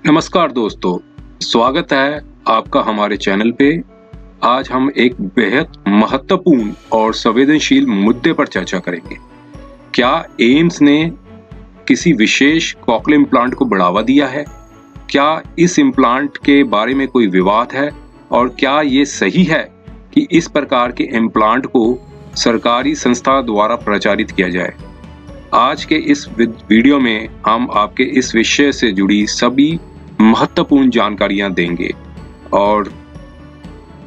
नमस्कार दोस्तों, स्वागत है आपका हमारे चैनल पे। आज हम एक बेहद महत्वपूर्ण और संवेदनशील मुद्दे पर चर्चा करेंगे। क्या एम्स ने किसी विशेष कॉकलियर इम्प्लांट को बढ़ावा दिया है? क्या इस इम्प्लांट के बारे में कोई विवाद है? और क्या ये सही है कि इस प्रकार के इम्प्लांट को सरकारी संस्था द्वारा प्रचारित किया जाए? आज के इस वीडियो में हम आपके इस विषय से जुड़ी सभी महत्वपूर्ण जानकारियां देंगे और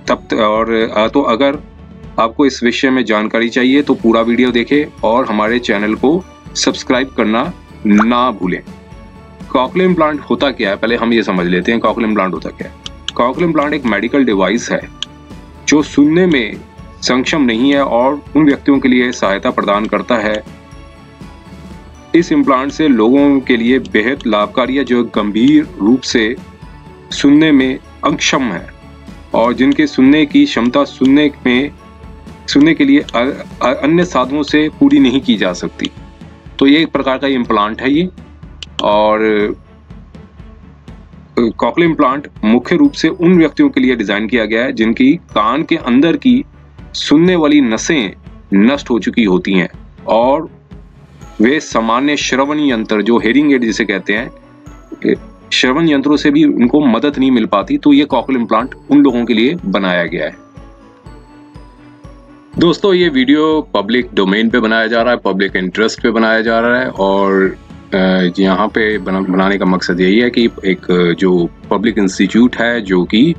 तो अगर आपको इस विषय में जानकारी चाहिए तो पूरा वीडियो देखें और हमारे चैनल को सब्सक्राइब करना ना भूलें। कॉकलियर इम्प्लांट होता क्या है, पहले हम ये समझ लेते हैं। कॉकलियर इम्प्लांट होता क्या है? कॉकलियर इम्प्लांट एक मेडिकल डिवाइस है जो सुनने में सक्षम नहीं है और उन व्यक्तियों के लिए सहायता प्रदान करता है। इस इम्प्लांट से लोगों के लिए बेहद लाभकारी है जो गंभीर रूप से सुनने में अक्षम है और जिनके सुनने की क्षमता सुनने के लिए अन्य साधनों से पूरी नहीं की जा सकती। तो ये एक प्रकार का इम्प्लांट है ये। और कॉकलियर इम्प्लांट मुख्य रूप से उन व्यक्तियों के लिए डिजाइन किया गया है जिनकी कान के अंदर की सुनने वाली नसें नष्ट हो चुकी होती हैं और वे सामान्य श्रवण यंत्र जो हेयरिंग एड जिसे कहते हैं, श्रवण यंत्रों से भी उनको मदद नहीं मिल पाती। तो ये कॉकलियर इम्प्लांट उन लोगों के लिए बनाया गया है। दोस्तों, ये वीडियो पब्लिक डोमेन पे बनाया जा रहा है, पब्लिक इंटरेस्ट पे बनाया जा रहा है और यहाँ पे बनाने का मकसद यही है कि एक जो पब्लिक इंस्टीट्यूट है जो कि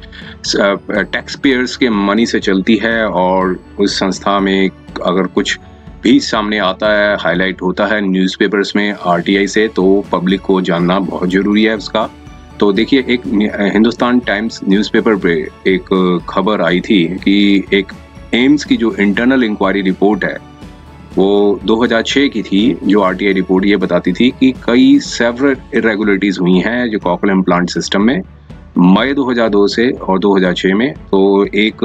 टैक्स पेयर्स के मनी से चलती है और उस संस्था में अगर कुछ भी सामने आता है, हाईलाइट होता है न्यूज़पेपर्स में आरटीआई से, तो पब्लिक को जानना बहुत ज़रूरी है उसका। तो देखिए, एक हिंदुस्तान टाइम्स न्यूज़पेपर पे एक खबर आई थी कि एक एम्स की जो इंटरनल इंक्वायरी रिपोर्ट है वो 2006 की थी। जो आरटीआई रिपोर्ट ये बताती थी कि कई सेवरल इरेगुलरिटीज हुई हैं जो कॉकलियर इम्प्लांट सिस्टम में मई 2002 से और 2006 में। तो एक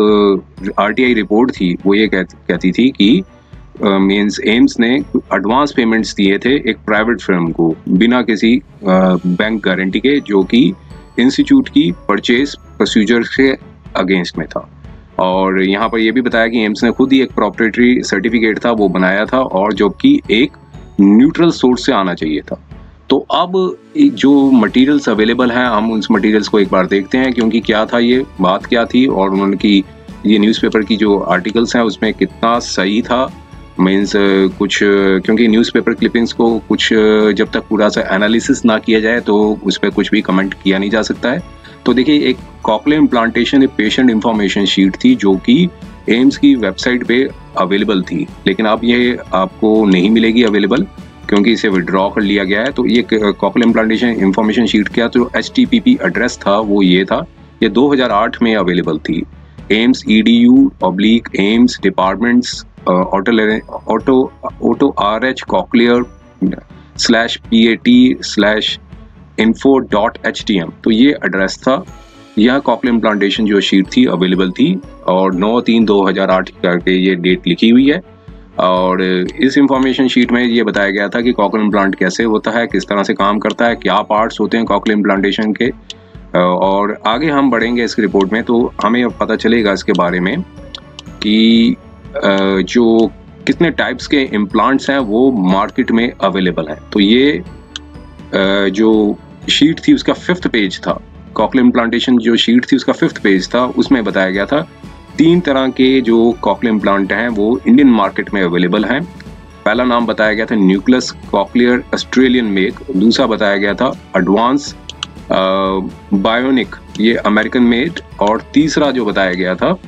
आरटीआई रिपोर्ट थी वो ये कहती थी कि मीन्स एम्स ने एडवांस पेमेंट्स दिए थे एक प्राइवेट फर्म को बिना किसी बैंक गारंटी के, जो कि इंस्टीट्यूट की परचेज प्रोसीजर के अगेंस्ट में था। और यहाँ पर यह भी बताया कि एम्स ने खुद ही एक प्रॉप्राइटरी सर्टिफिकेट था वो बनाया था और जो कि एक न्यूट्रल सोर्स से आना चाहिए था। तो अब जो मटेरियल्स अवेलेबल हैं हम उस मटेरियल्स को एक बार देखते हैं, क्योंकि क्या था ये बात क्या थी और उनकी ये न्यूज़पेपर की जो आर्टिकल्स हैं उसमें कितना सही था। मीन्स कुछ, क्योंकि न्यूज़पेपर क्लिपिंग्स को कुछ जब तक पूरा सा एनालिसिस ना किया जाए तो उस पर कुछ भी कमेंट किया नहीं जा सकता है। तो देखिए, एक कॉकलियर इम्प्लांटेशन एक पेशेंट इंफॉर्मेशन शीट थी जो कि एम्स की वेबसाइट पे अवेलेबल थी, लेकिन अब ये आपको नहीं मिलेगी अवेलेबल क्योंकि इसे विड्रॉ कर लिया गया है। तो ये कॉकलियर इम्प्लांटेशन इंफॉर्मेशन शीट क्या, तो HTTP एड्रेस था वो ये था, ये 2008 में अवेलेबल थी। एम्स edu/एम्स डिपार्टमेंट्स ऑटो RH कॉकलियर /PAT/info.htm, तो ये एड्रेस था। यह कॉकलियर इम्प्लांटेशन जो शीट थी अवेलेबल थी और 9/3/2008 करके ये डेट लिखी हुई है। और इस इंफॉर्मेशन शीट में ये बताया गया था कि कॉकलियर इम्प्लांट कैसे होता है, किस तरह से काम करता है, क्या पार्ट्स होते हैं कॉकलियर इम्प्लांटेशन के। और आगे हम बढ़ेंगे इस रिपोर्ट में तो हमें पता चलेगा इसके बारे में कि जो कितने टाइप्स के इम्प्लांट्स हैं वो मार्केट में अवेलेबल हैं। तो ये जो शीट थी उसका 5th पेज था। कॉकलियर इम्प्लांटेशन जो शीट थी उसका 5th पेज था, उसमें बताया गया था 3 तरह के जो कॉकलियर इम्प्लांट हैं वो इंडियन मार्केट में अवेलेबल हैं। पहला नाम बताया गया था न्यूक्लियस कॉकलियर ऑस्ट्रेलियन मेक, दूसरा बताया गया था एडवांस बायोनिक ये अमेरिकन मेड, और तीसरा जो बताया गया था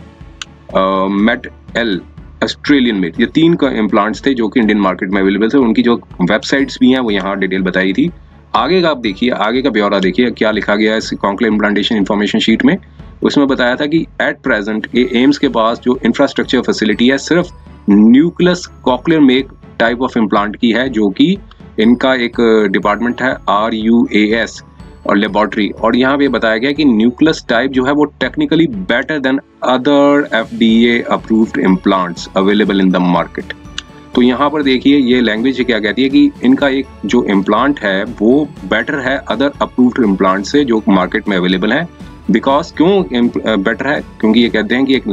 मेट एल ऑस्ट्रेलियन मेड। ये 3 का इम्प्लांट्स थे जो कि इंडियन मार्केट में अवेलेबल थे। उनकी जो वेबसाइट्स भी हैं वो यहाँ डिटेल बताई थी। आगे का आप देखिए, आगे का ब्यौरा देखिए क्या लिखा गया है इस कॉकलियर इम्प्लांटेशन इंफॉर्मेशन शीट में। उसमें बताया था कि एट प्रेजेंट ये एम्स के पास जो इंफ्रास्ट्रक्चर फैसिलिटी है सिर्फ nucleus cochlear make type of implant की है, जो कि इनका एक डिपार्टमेंट है RUAS और लेबोरेटरी। और यहाँ पे बताया गया कि न्यूक्लियस टाइप जो है वो technically better than other FDA approved implants available in the market. तो यहाँ पर देखिए ये लैंग्वेज क्या कहती है कि इनका एक जो इम्प्लांट है वो बेटर है अदर अप्रूव्ड इम्प्लांट से जो मार्केट में अवेलेबल है। बिकॉज क्यों बेटर है, क्योंकि ये कहते हैं कि एक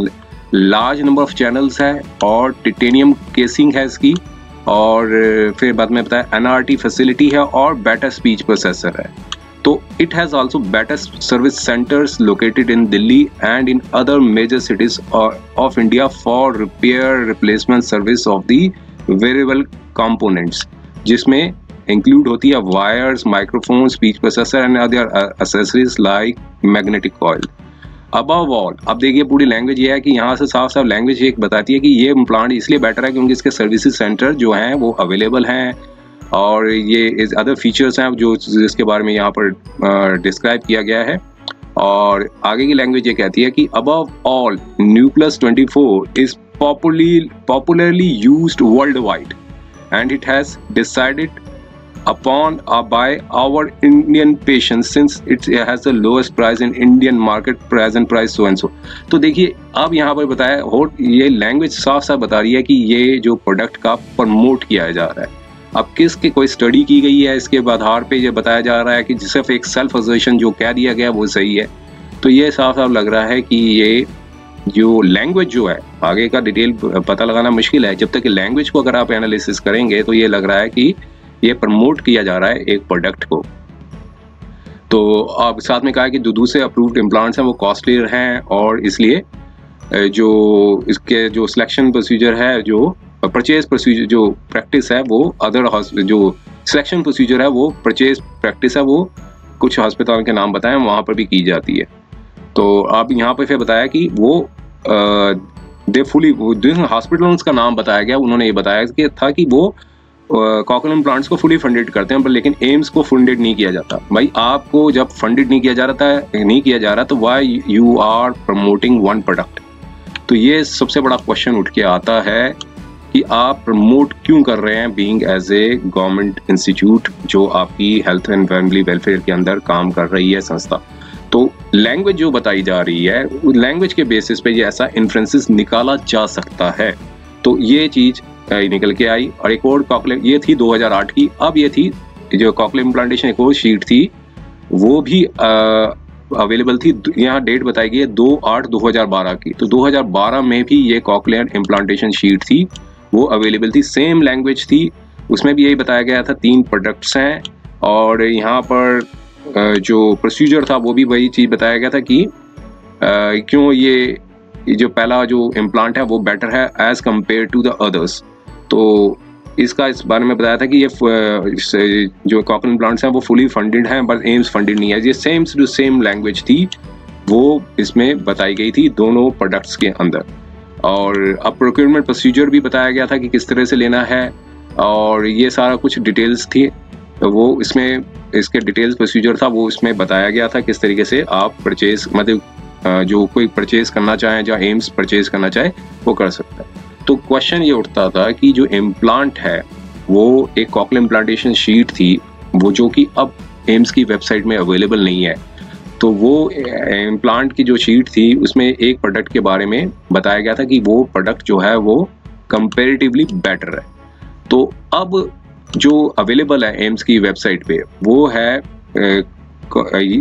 लार्ज नंबर ऑफ चैनल्स है और टिटेनियम केसिंग है इसकी, और फिर बाद में बताया NRT फैसिलिटी है और बेटर स्पीच प्रोसेसर है। तो it has also better service centres located in Delhi and in other major cities of India for repair replacement service of the variable components, जिसमें इंक्लूड होती है wires, microphone, speech processor and other accessories like magnetic coil. Above all, अब देखिए पूरी language ये है कि यहाँ से साफ साफ लैंग्वेज एक बताती है कि ये इम्प्लांट इसलिए बेटर है क्योंकि इसके सर्विसेज सेंटर जो हैं वो अवेलेबल हैं, और ये अदर फीचर्स हैं जो जिसके बारे में यहाँ पर डिस्क्राइब किया गया है। और आगे की लैंग्वेज ये कहती है कि above all nucleus 24 is popularly used worldwide and it has decided upon by our Indian patients since it has the lowest price in Indian market, present price so and so। तो देखिए अब यहाँ पर बताया हो, ये लैंग्वेज साफ साफ बता रही है कि ये जो प्रोडक्ट का प्रमोट किया जा रहा है। अब किसकी कोई स्टडी की गई है इसके आधार पे ये बताया जा रहा है कि सिर्फ एक सेल्फ असर्शन जो कह दिया गया वो सही है। तो ये साफ साफ लग रहा है कि ये जो लैंग्वेज जो है, आगे का डिटेल पता लगाना मुश्किल है, जब तक कि लैंग्वेज को अगर आप एनालिसिस करेंगे तो ये लग रहा है कि ये प्रमोट किया जा रहा है एक प्रोडक्ट को। तो अब साथ में कहा है कि जो दूसरे अप्रूव्ड इम्प्लांट्स हैं वो कॉस्टलियर हैं, और इसलिए जो इसके जो सिलेक्शन प्रोसीजर है, जो परचेज प्रोसीजर जो प्रैक्टिस है वो अदर जो सिलेक्शन प्रोसीजर है वो परचेज प्रैक्टिस है वो कुछ हॉस्पिटल के नाम बताएं वहाँ पर भी की जाती है। तो आप यहाँ पे फिर बताया कि वो दे फुली हॉस्पिटल्स का नाम बताया गया, उन्होंने ये बताया कि था कि वो कॉकलियर इम्प्लांट्स को फुली फंडेड करते हैं, पर लेकिन एम्स को फंडेड नहीं किया जाता। भाई आपको जब फंडेड नहीं किया जा रहा तो why you are promoting one product. तो ये सबसे बड़ा क्वेश्चन उठ के आता है कि आप प्रमोट क्यों कर रहे हैं being as a government institute जो आपकी हेल्थ एंड फैमिली वेलफेयर के अंदर काम कर रही है संस्था। तो लैंग्वेज जो बताई जा रही है लैंग्वेज के बेसिस पे ये ऐसा इन्फ्रेंसेस निकाला जा सकता है। तो ये चीज निकल के आई। और एक और कॉकलियर, ये थी 2008 की। अब ये थी जो कॉकलियर इम्प्लांटेशन एक और शीट थी वो भी अवेलेबल थी, यहाँ डेट बताई गई है 2/8/2012 की। तो 2012 में भी ये कॉकलियर इम्प्लांटेशन शीट थी, वो अवेलेबल थी, सेम लैंग्वेज थी, उसमें भी यही बताया गया था 3 प्रोडक्ट्स हैं। और यहाँ पर जो प्रोसीजर था वो भी वही चीज़ बताया गया था कि क्यों ये जो पहला जो इम्प्लांट है वो बेटर है as compare to the others. तो इसका इस बारे में बताया था कि ये जो कॉकलियर इम्प्लांट्स हैं वो फुली फंडेड हैं, बस एम्स फंडेड नहीं है। ये सेम टू सेम लैंग्वेज थी वो इसमें बताई गई थी दोनों प्रोडक्ट्स के अंदर। और अब प्रोक्योरमेंट प्रोसीजर भी बताया गया था कि किस तरह से लेना है, और ये सारा कुछ डिटेल्स थी वो इसमें, इसके डिटेल्स प्रोसीजर था वो इसमें बताया गया था किस तरीके से आप परचेज, मतलब जो कोई परचेज करना चाहे या एम्स परचेज करना चाहे वो कर सकता है। तो क्वेश्चन ये उठता था कि जो इम्प्लांट है वो एक कॉकलियर इम्प्लांटेशन शीट थी वो जो कि अब एम्स की वेबसाइट में अवेलेबल नहीं है। तो वो इम्प्लांट की जो शीट थी उसमें एक प्रोडक्ट के बारे में बताया गया था कि वो प्रोडक्ट जो है वो कंपैरेटिवली बेटर है। तो अब जो अवेलेबल है एम्स की वेबसाइट पे वो है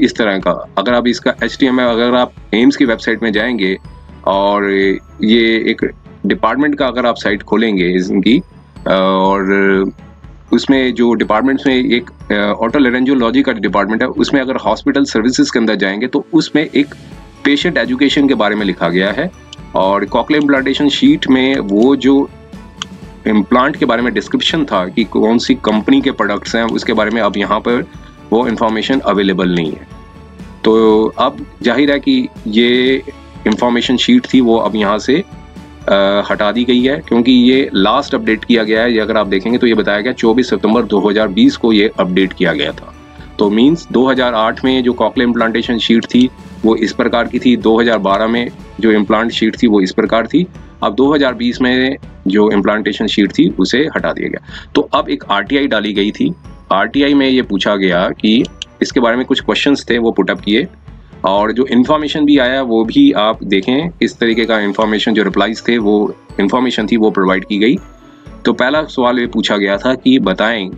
इस तरह का। अगर आप इसका HTML, अगर आप एम्स की वेबसाइट में जाएंगे और ये एक डिपार्टमेंट का अगर आप साइट खोलेंगे इनकी, और उसमें जो डिपार्टमेंट्स में एक ऑटोलैरिंजियोलॉजी का डिपार्टमेंट है, उसमें अगर हॉस्पिटल सर्विसेज के अंदर जाएंगे तो उसमें एक पेशेंट एजुकेशन के बारे में लिखा गया है। और कॉकलियर इम्प्लांटेशन शीट में वो जो इम्प्लांट के बारे में डिस्क्रिप्शन था कि कौन सी कंपनी के प्रोडक्ट्स हैं उसके बारे में अब यहाँ पर वो इंफॉर्मेशन अवेलेबल नहीं है। तो अब जाहिर है कि ये इंफॉर्मेशन शीट थी वो अब यहाँ से हटा दी गई है, क्योंकि ये लास्ट अपडेट किया गया है। ये अगर आप देखेंगे तो ये बताया गया 24 सितंबर 2020 को ये अपडेट किया गया था। तो मींस 2008 में जो कॉकलियर इम्प्लांटेशन शीट थी वो इस प्रकार की थी, 2012 में जो इम्प्लांट शीट थी वो इस प्रकार थी, अब 2020 में जो इम्प्लांटेशन शीट थी उसे हटा दिया गया। तो अब एक RTI डाली गई थी। RTI में ये पूछा गया कि इसके बारे में कुछ क्वेश्चंस थे वो पुटअप किए, और जो इन्फॉर्मेशन भी आया वो भी आप देखें, इस तरीके का इन्फॉर्मेशन जो रिप्लाईज थे वो इन्फॉर्मेशन थी वो प्रोवाइड की गई। तो पहला सवाल ये पूछा गया था कि बताएं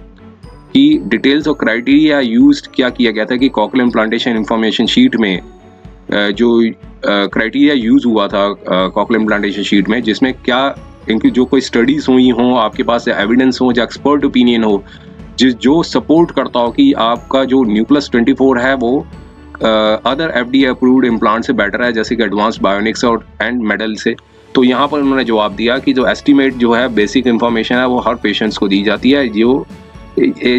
कि डिटेल्स और क्राइटेरिया यूज्ड क्या किया गया था कि कॉकलियर इम्प्लांटेशन इंफॉर्मेशन शीट में जो क्राइटेरिया यूज हुआ था कॉकलियर इम्प्लांटेशन शीट में, जिसमें क्या इनकी जो कोई स्टडीज हुई हों, आपके पास एविडेंस हो, जो एक्सपर्ट ओपिनियन हो, जो सपोर्ट करता हो कि आपका जो न्यूक्लियस 24 है वो अदर FDA अप्रूव्ड इम्प्लांट से बेटर है, जैसे कि एडवांस बायोनिक्स और एंड मेडल से। तो यहाँ पर उन्होंने जवाब दिया कि जो एस्टिमेट जो है बेसिक इंफॉर्मेशन है वो हर पेशेंट्स को दी जाती है,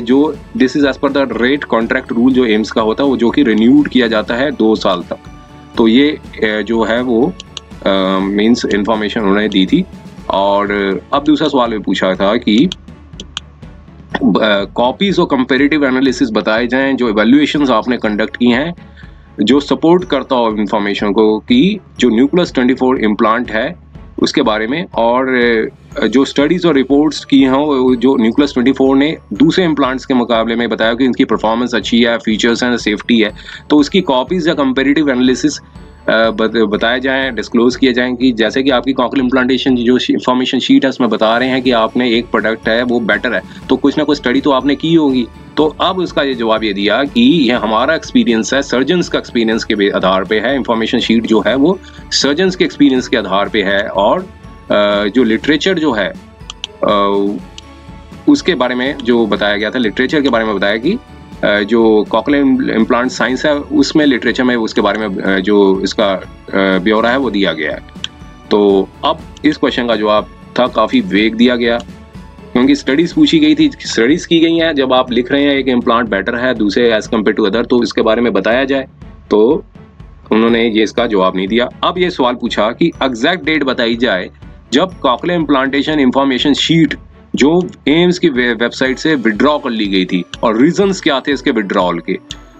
जो this is as per the rate contract rule जो एम्स का होता है, वो जो कि रिन्यूड किया जाता है 2 साल तक। तो ये जो है वो मीन्स इंफॉर्मेशन उन्होंने दी थी। और अब दूसरा सवाल में पूछा था कि कॉपीज और कंपेरेटिव एनालिसिस बताए जाएं जो इवैल्यूएशंस आपने कंडक्ट की हैं, जो सपोर्ट करता हो इंफॉर्मेशन को कि जो न्यूक्लियस 24 इम्प्लांट है उसके बारे में, और जो स्टडीज और रिपोर्ट्स की हों जो न्यूक्लियस 24 ने दूसरे इम्प्लांट्स के मुकाबले में बताया कि इनकी परफॉर्मेंस अच्छी है, फीचर्स हैं, सेफ्टी है, तो उसकी कॉपीज या कंपेरेटिव एनालिसिस बताए जाएं, डिस्क्लोज किए जाएं कि जैसे कि आपकी कॉकलियर इम्प्लांटेशन जो इंफॉर्मेशन शीट है उसमें बता रहे हैं कि आपने एक प्रोडक्ट है वो बेटर है, तो कुछ ना कुछ स्टडी तो आपने की होगी। तो अब उसका ये जवाब ये दिया कि ये हमारा एक्सपीरियंस है, सर्जन्स का एक्सपीरियंस के आधार पे है, इंफॉर्मेशन शीट जो है वो सर्जन्स के एक्सपीरियंस के आधार पे है, और जो लिटरेचर जो है उसके बारे में जो बताया गया था, लिटरेचर के बारे में बताया कि जो कॉकलियर इम्प्लांट साइंस है उसमें लिटरेचर में उसके बारे में जो इसका ब्यौरा है वो दिया गया है। तो अब इस क्वेश्चन का जवाब था काफ़ी वेग दिया गया, क्योंकि स्टडीज़ पूछी गई थी, स्टडीज़ की गई हैं, जब आप लिख रहे हैं एक इम्प्लांट बेटर है दूसरे एज कम्पेयर टू अदर, तो इसके बारे में बताया जाए, तो उन्होंने ये इसका जवाब नहीं दिया। अब ये सवाल पूछा कि एग्जैक्ट डेट बताई जाए जब कॉकलियर इम्प्लांटेशन इंफॉर्मेशन शीट जो एम्स की वेबसाइट से विड्रॉ कर ली गई थी और रीजंस क्या थे इसके विड्रॉल के।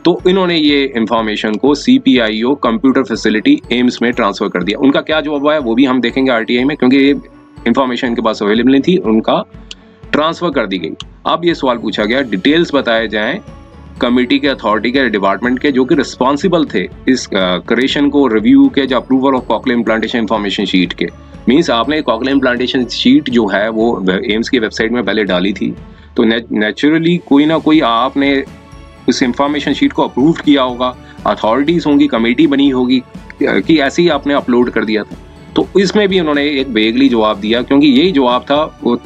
तो इन्होंने ये इंफॉर्मेशन को CPIO कंप्यूटर फैसिलिटी एम्स में ट्रांसफर कर दिया। उनका क्या जवाब है वो भी हम देखेंगे RTI में, क्योंकि ये इंफॉर्मेशन इनके पास अवेलेबल नहीं थी, उनका ट्रांसफर कर दी गई। अब ये सवाल पूछा गया डिटेल्स बताए जाएं कमेटी के, अथॉरिटी के, डिपार्टमेंट के जो कि रिस्पॉन्सिबल थे इस क्रिएशन को, रिव्यू के, जो approval of cochlear implantation information sheet के। मीन्स आपने कॉकलियर इम्प्लांटेशन शीट जो है वो एम्स की वेबसाइट में पहले डाली थी, तो नेचुरली कोई ना कोई आपने उस इंफॉर्मेशन शीट को अप्रूव किया होगा, अथॉरिटीज़ होंगी, कमेटी बनी होगी कि ऐसे ही आपने अपलोड कर दिया था। तो इसमें भी उन्होंने एक वेगली जवाब दिया, क्योंकि यही जवाब था, वो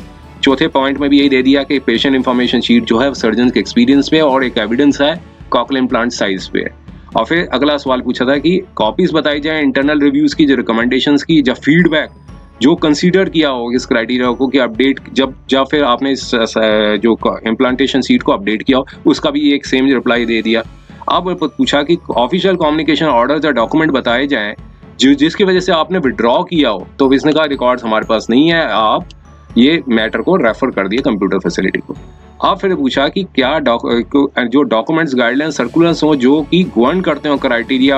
चौथे पॉइंट में भी यही दे दिया कि पेशेंट इंफॉर्मेशन शीट जो है सर्जन के एक्सपीरियंस पे और एक एविडेंस है कॉकलियर इम्प्लांट साइज पे। और फिर अगला सवाल पूछा था कि कॉपीज बताई जाए इंटरनल रिव्यूज की, जो रिकमेंडेशंस की, या फीडबैक जो कंसीडर किया हो इस क्राइटेरिया को कि अपडेट जब फिर आपने इस जो इम्प्लांटेशन सीट को अपडेट किया हो, उसका भी एक सेम रिप्लाई दे दिया। अब पूछा कि ऑफिशियल कम्युनिकेशन ऑर्डर या डॉक्यूमेंट बताए जाएं जिसकी वजह से आपने विड्रॉ किया हो, तो इसने कहा रिकॉर्ड्स हमारे पास नहीं है, आप ये मैटर को रेफर कर दिया कंप्यूटर फैसिलिटी को। अब फिर पूछा कि क्या जो डॉक्यूमेंट्स, गाइडलाइंस, सर्कुलर्स हो जो कि गवर्न करते हो क्राइटेरिया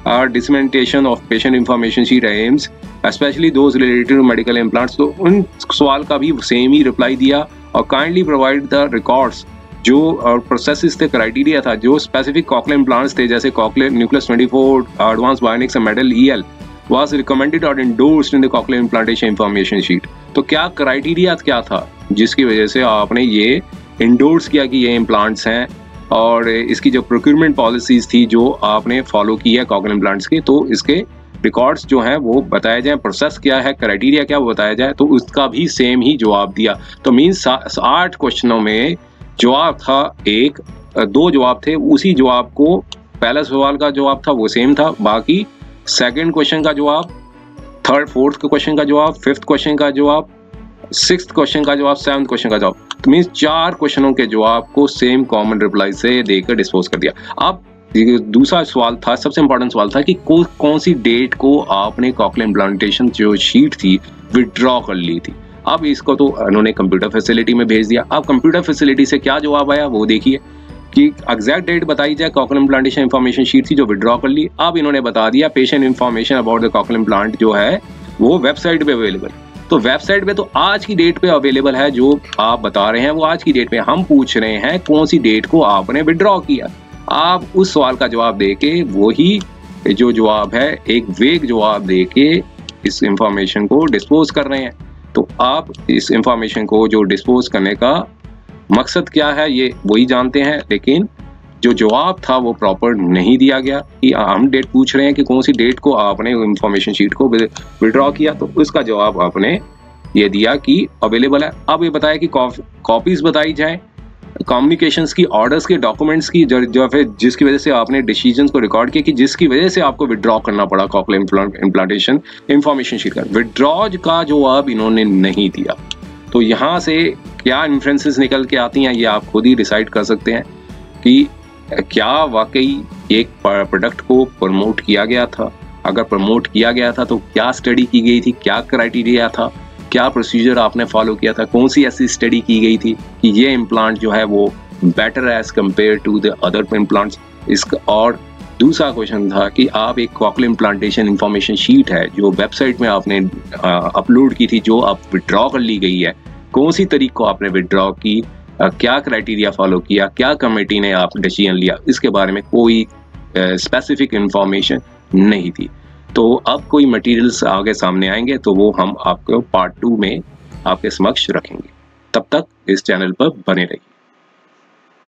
और dissemination of patient information sheet AIIMS, specially those related to medical implants, तो उन सवाल का भी सेम ही रिप्लाई दिया। और काइंडली प्रोवाइड द रिकॉर्ड्स जो और प्रोसेसेस थे, क्राइटेरिया था जो स्पेसिफिक कॉकलियर इम्प्लांट्स थे, जैसे cochlear nucleus 24, advance bionics and medal EL was recommended or endorsed in the cochlear implantation information sheet। तो क्या क्राइटेरिया क्या था जिसकी वजह से आपने ये इंडोर्स किया कि ये इम्प्लांट्स हैं, और इसकी जो प्रोक्यूरमेंट पॉलिसीज थी जो आपने फॉलो की है कॉकलियर इम्प्लांट्स की, तो इसके रिकॉर्ड्स जो हैं वो बताया जाए, प्रोसेस क्या है, क्राइटेरिया क्या वो बताया जाए, तो उसका भी सेम ही जवाब दिया। तो मीन्स 8 क्वेश्चनों में जवाब था एक, 2 जवाब थे, उसी जवाब को पहला सवाल का जवाब था वो सेम था, बाकी सेकंड क्वेश्चन का जवाब, थर्ड फोर्थ क्वेश्चन का जवाब, फिफ्थ क्वेश्चन का जवाब, सिक्स्थ क्वेश्चन का जवाब, सेवंथ क्वेश्चन का जवाब, तो मीन्स 4 क्वेश्चनों के जवाब को सेम कॉमन रिप्लाई से देकर डिस्पोज कर दिया। अब दूसरा सवाल था, सबसे इंपॉर्टेंट सवाल था कि कौन सी डेट को आपने कॉकलियर इम्प्लांटेशन जो शीट थी विड्रॉ कर ली थी। अब इसको तो उन्होंने कंप्यूटर फैसिलिटी में भेज दिया। अब कंप्यूटर फैसिलिटी से क्या जवाब आया वो देखिए कि एग्जैक्ट डेट बताई जाए, कॉकलियर इम्प्लांटेशन इंफॉर्मेशन शीट थी जो विड्रॉ कर ली। अब इन्होंने बता दिया patient information about the cochlear implant जो है वो वेबसाइट पे अवेलेबल। तो वेबसाइट पे तो आज की डेट पे अवेलेबल है, जो आप बता रहे हैं वो आज की डेट पे। हम पूछ रहे हैं कौन सी डेट को आपने विड्रॉ किया। आप उस सवाल का जवाब देके वही जो जवाब है एक वेग जवाब देके इस इंफॉर्मेशन को डिस्पोज कर रहे हैं। तो आप इस इंफॉर्मेशन को जो डिस्पोज करने का मकसद क्या है ये वही जानते हैं, लेकिन जो जवाब था वो प्रॉपर नहीं दिया गया कि हम डेट पूछ रहे हैं कि कौन सी डेट को आपने इंफॉर्मेशन शीट को विड्रॉ किया, तो उसका जवाब आपने ये दिया कि अवेलेबल है। अब ये बताया कि कॉपीज बताई जाए कम्युनिकेशंस की, ऑर्डर्स के, डॉक्यूमेंट्स की, जो फिर जिसकी वजह से आपने डिसीजंस को रिकॉर्ड किया कि जिसकी वजह से आपको विड्रॉ करना पड़ा कॉकलियर इम्प्लांटेशन इंफॉर्मेशन शीट का। विड्रॉ का जवाब इन्होंने नहीं दिया। तो यहाँ से क्या इन्फ्रेंसेस निकल के आती हैं ये आप खुद ही डिसाइड कर सकते हैं कि क्या वाकई एक प्रोडक्ट को प्रमोट किया गया था। अगर प्रमोट किया गया था तो क्या स्टडी की गई थी, क्या क्राइटेरिया था, क्या प्रोसीजर आपने फॉलो किया था, कौन सी ऐसी स्टडी की गई थी कि ये इम्प्लांट जो है वो better as compare to the other implants. इसका और दूसरा क्वेश्चन था कि आप एक कॉकलियर इम्प्लांटेशन इंफॉर्मेशन शीट है जो वेबसाइट में आपने अपलोड की थी, जो आप विड्रॉ कर ली गई है, कौन सी तारीख को आपने विड्रॉ की, क्या क्राइटेरिया फॉलो किया, क्या कमेटी ने आप डिसीजन लिया, इसके बारे में कोई स्पेसिफिक इंफॉर्मेशन नहीं थी। तो अब कोई मटेरियल्स आगे सामने आएंगे तो वो हम आपको पार्ट 2 में आपके समक्ष रखेंगे। तब तक इस चैनल पर बने रहिए।